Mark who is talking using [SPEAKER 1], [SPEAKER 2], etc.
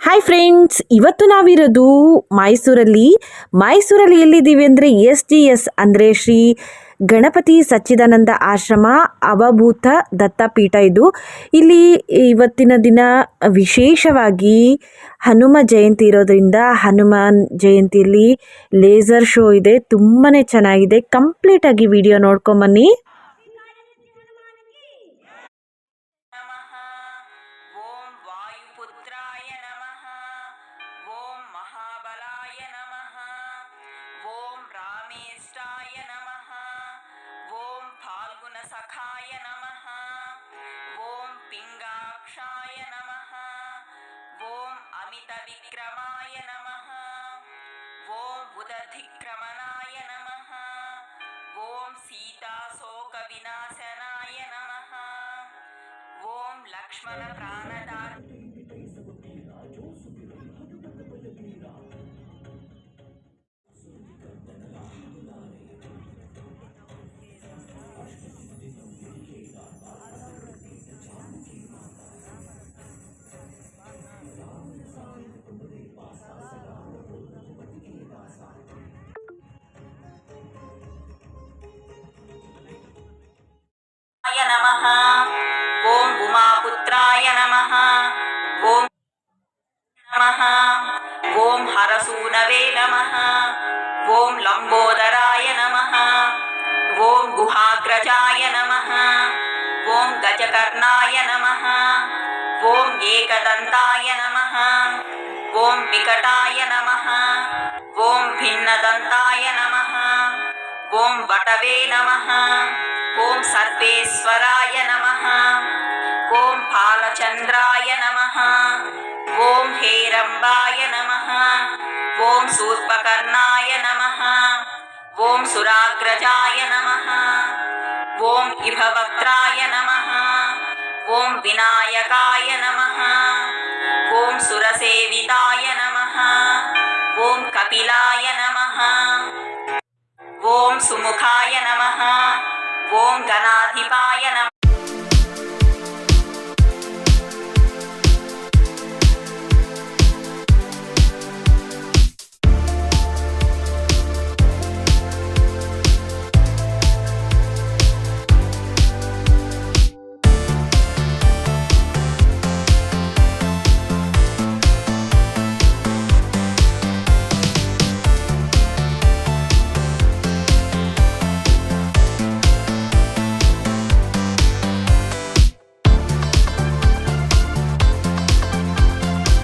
[SPEAKER 1] Hi friends, ಇವತ್ತು ನಾವಿರೋದು ಮೈಸೂರಲ್ಲಿ ಎಲ್ಲಿದ್ದೀವಿ ಅಂದರೆ SGS ಅಂದರೆ ಶ್ರೀ ಗಣಪತಿ ಸಚ್ಚಿದಾನಂದ ಆಶ್ರಮ ಅವಭೂತ ದತ್ತಪೀಠ. ಇಲ್ಲಿ ಇವತ್ತಿನ ದಿನ ವಿಶೇಷವಾಗಿ ಹನುಮ ಜಯಂತಿ ಇರೋದ್ರಿಂದ ಹನುಮಾನ್ ಜಯಂತಿಯಲ್ಲಿ ಲೇಸರ್ ಶೋ ಇದೆ. ತುಂಬಾ ಚೆನ್ನಾಗಿದೆ. ಕಂಪ್ಲೀಟಾಗಿ ವಿಡಿಯೋ ನೋಡ್ಕೊಂಬನ್ನಿ.
[SPEAKER 2] सखाय नमः। ओम पिंगाक्षाय नमः। ओम अमित विक्रमाय नमः। ओम उदधिक्रमणाय नमः। ओम सीता शोक विनाशनाय नमः। ओम लक्ष्मण प्राणदाय नमः। ओम उमापुत्राय नमः। ओम नमः। ओम हरसूनवे नमः। ओम लंबोदराय नमः। ओम गुहाग्रजाय नमः। ओम गजकर्णाय नमः। ओम एकदंताय नमः। ओम विकटाय नमः। ओम भिन्नदंताय नमः। ओम वटवे नमः। ओम सर्वेश्वराय नमः। ओम फालचंद्राय नमः। ओम हेरंबाय नमः। ओम शूर्पकर्णाय नमः। ओम सुराग्रजाय नमः। ओम इभवक्त्राय नमः। ओम विनायकाय नमः। ओम सुरसेविताय नमः। ओम कपिलाय नमः। ओम सुमुखाय नमः। ओम गणाधिपाय नमः।